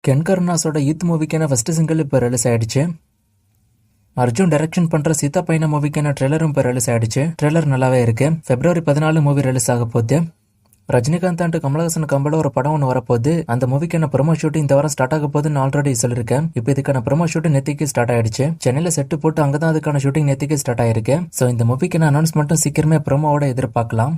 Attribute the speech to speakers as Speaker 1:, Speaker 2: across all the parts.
Speaker 1: Ken கருணாஸோட youth மூவிக்கான first single இப்போ release ஆயிடுச்சு. Arjun direction பண்ற சீதா பையன மூவிக்கான ட்ரெய்லரும் இப்போ ரிலீஸ் ஆயிடுச்சு. ட்ரெய்லர் நல்லாவே இருக்கு. February 14 மூவி ரிலீஸ் ஆக போகுது. ரஜினிகாந்த் அண்ட் கமலஹாசன் கம்பல ஒரு படம் ஒன்று வரப்போகுது. அந்த மூவிக்கான ப்ரோமோ ஷூட்டிங் இந்த வாரம் ஸ்டார்ட் ஆக போகுதுன்னு ஆல்ரெடி சொல்லியிருக்கேன். இப்போ இதுக்கான ப்ரோமோ ஷூட்டிங் நேத்திக்கு ஸ்டார்ட் ஆயிடுச்சு. சென்னையில செட்டு போட்டு அங்கதான் அதுக்கான ஷூட்டிங் நேத்திக்கு ஸ்டார்ட் ஆயிருக்கு. ஸோ இந்த மூவிக்கான அனௌன்ஸ்மெண்ட்டும் சீக்கிரமே ப்ரோமோவோட எதிர்பார்க்கலாம்.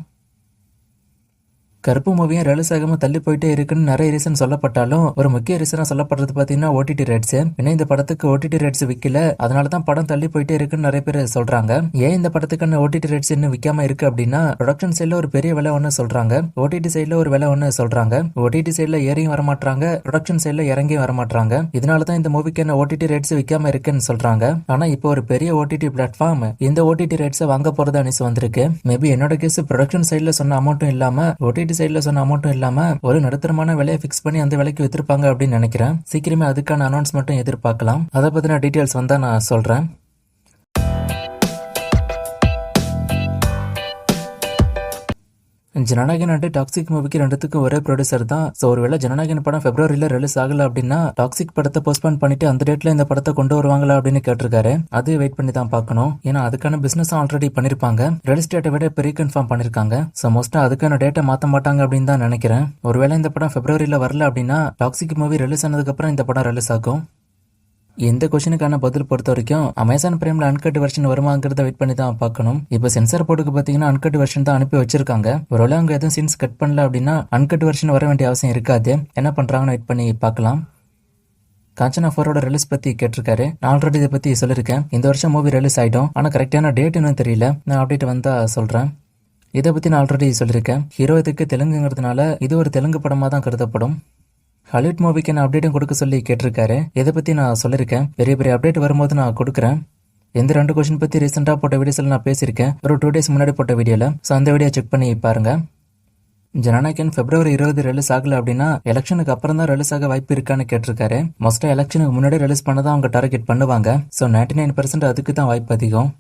Speaker 1: கருப்பு மூவியும் ரிலீஸ் ஆகாம தள்ளி போயிட்டே இருக்குன்னு நிறைய ரீசன் சொல்லப்பட்டாலும் ஒரு முக்கிய ரீசனா சொல்லப்படுறது பாத்தீங்கன்னா ஓடிடி ரைட்ஸ். ஏன்னா இந்த படத்துக்கு ஓடிடி ரைட்ஸ் விக்கல, அதனாலதான் படம் தள்ளி போயிட்டே இருக்குன்னு நிறைய பேர் சொல்றாங்க. ஏன் இந்த படத்துக்கான ஓடிடி ரைட்ஸ் இன்னும் விக்காம இருக்கு அப்படின்னா ப்ரொடக்ஷன் சைட்ல ஒரு பெரிய விலை ஒன்னு சொல்றாங்க, ஓடிடி சைட்ல ஒரு விலை ஒன்னு சொல்றாங்க. ஓடிடி சைட்ல ஏறியும் வரமாட்டாங்க, ப்ரொடக்ஷன் சைட்ல இறங்கியும் வரமாட்டாங்க. இதனாலதான் இந்த மூவிக்கான ஓடிடி ரைட்ஸ் விக்காம இருக்குன்னு சொல்றாங்க. ஆனா இப்போ ஒரு பெரிய ஓடிடி பிளாட்ஃபார்ம் இந்த ஓடிடி ரைட்ஸை வாங்க போறதா நியூஸ் வந்திருக்கு. மேபி என்னோட கேஸ் ப்ரொடக்ஷன் சைட்ல சொன்ன அமௌண்ட்டும் இல்லாம ஓடிடி சைட்ல சொன்ன அமௌண்ட்டும் இல்லாம ஒரு நடுத்தரமான விலையை பிக்ஸ் பண்ணி அந்த விலைக்கு வித்திருப்பாங்க அப்படின்னு நினைக்கிறேன். சீக்கிரமே அதுக்கான அனௌன்ஸ்மெண்ட்டும் எதிர்பார்க்கலாம். அதை பத்தின டீடைல்ஸ் வந்தா நான் சொல்றேன். ஜனநாயகன் அண்ட் டாக்ஸிக் மூவிக்கு ரெண்டுத்துக்கும் ஒரே ப்ரொடியூசர் தான். ஸோ ஒருவேளை ஜனநாயகன் படம் Februaryல ரிலீஸ் ஆகல அப்படின்னா டாக்ஸிக் படத்தை போஸ்ட்போன் பண்ணிட்டு அந்த டேட்ல இந்த படத்தை கொண்டு வருவாங்களா அப்படின்னு கேட்டிருக்காரு. அது வெயிட் பண்ணி தான் பார்க்கணும். ஏன்னா அதுக்கான பிசினஸ் ஆல்ரெடி பண்ணிருப்பாங்க. ரிலீஸ் டேட்டை விட இப்போ ரீகன்ஃபார்ம் பண்ணிருக்காங்க. ஸோ மோஸ்டா அதுக்கான டேட்டை மாற்ற மாட்டாங்க அப்படின்னு தான் நினைக்கிறேன். ஒருவேளை இந்த படம் Februaryல வரல அப்படின்னா டாக்ஸிக் மூவி ரிலீஸ் ஆனதுக்கு அப்புறம் இந்த படம் ரிலீஸ் ஆகும். எந்த கொஸ்டினுக்கான பதில் பொறுத்த வரைக்கும் அமேசான் பிரைம்ல அன்கட் வெர்ஷன் வருமாங்கிறத வெயிட் பண்ணி தான் பார்க்கணும். இப்போ சென்சார் போர்டுக்கு பாத்தீங்கன்னா அன்கட் வெர்ஷன் தான் அனுப்பி வச்சிருக்காங்க. ஒருவேளை அவங்க எதுவும் சீன்ஸ் கட் பண்ணல அப்படின்னா அன்கட் வெர்ஷன் வர வேண்டிய அவசியம் இருக்காது. என்ன பண்றாங்கன்னு வெயிட் பண்ணி பார்க்கலாம். காஞ்சனா 4 ரிலீஸ் பத்தி கேட்டிருக்காரு. நான் ஆல்ரெடி இதை பத்தி சொல்லிருக்கேன். இந்த வருஷம் மூவி ரிலீஸ் ஆயிடும். ஆனா கரெக்டான டேட் இன்னும் தெரியல. நான் அப்டேட் வந்தா சொல்றேன். இதை பத்தி நான் ஆல்ரெடி சொல்லிருக்கேன். ஹீரோ இதுக்கு தெலுங்குங்கிறதுனால இது ஒரு தெலுங்கு படமா தான் கருதப்படும். ஹாலிவுட் மூவிக்கு நான் அப்டேட்டும் கொடுக்க சொல்லி கேட்டிருக்காரு. இதை பத்தி நான் சொல்லிருக்கேன். பெரிய பெரிய அப்டேட் வரும்போது நான் கொடுக்குறேன். எந்த 2 கொஸ்டின் பத்தி ரீசெண்டா போட்ட வீடியோஸ்ல நான் பேசியிருக்கேன். ஒரு 2 days முன்னாடி போட்ட வீடியோல. ஸோ அந்த வீடியோ செக் பண்ணி பாருங்க. ஜனநாயகன் February 20 ரிலீஸ் ஆகல அப்படின்னா எலெக்ஷனுக்கு அப்புறம் தான் ரிலீஸ் ஆக வாய்ப்பு இருக்கான்னு கேட்டிருக்காரு. மோஸ்டா எலெக்ஷனுக்கு முன்னாடி ரிலீஸ் பண்ணதான் அவங்க டார்கெட் பண்ணுவாங்க. ஸோ 99% அதுக்கு தான் வாய்ப்பு அதிகம்.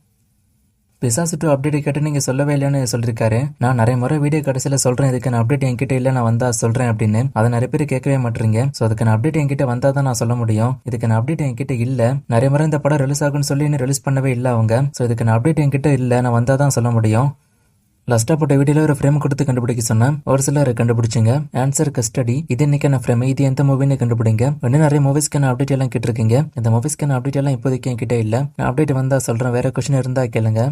Speaker 1: பிசாசு 2 அப்டேட் கேட்டு நீங்க சொல்லவே இல்லைன்னு சொல்லிருக்காரு. நான் நிறைய முறை வீடியோ கடைசியில சொல்றேன் இதுக்கான அப்டேட் என்கிட்ட இல்ல, நான் வந்தா சொல்றேன் அப்படின்னு. அதை நிறைய பேர் கேட்கவே மாட்டீங்க. சோ அதுக்கான அப்டேட் என்கிட்ட வந்தா தான் நான் சொல்ல முடியும். இதுக்கான அப்டேட் என்கிட்ட இல்ல. நிறைய முறை இந்த படம் ரிலீஸ் ஆகும்னு சொல்லி ரிலீஸ் பண்ணவே இல்ல அவங்க. சோ இதுக்கான அப்டேட் என்கிட்ட இல்ல, நான் வந்தா தான் சொல்ல முடியும். லாஸ்டா போட்ட வீடியோல ஒரு ஃப்ரேம் கொடுத்து கண்டுபிடிக்க சொன்னேன். ஒரு சிலர் கண்டுபிடிச்சிங்க. Answer custody. இது இன்னைக்கான ஃப்ரேம். இது எந்த மூவின்னு கண்டுபிடிங்க. இன்னும் நிறைய மூவிஸ்க்கான அப்டேட் எல்லாம் கேட்டிருக்கீங்க. இந்த மூவிஸ்க்கான அப்டேட் எல்லாம் இப்போதைக்கு என்கிட்ட இல்ல. நான் அப்டேட் வந்தா சொல்றேன். வேற கொஸ்டின் இருந்தா கேளுங்க.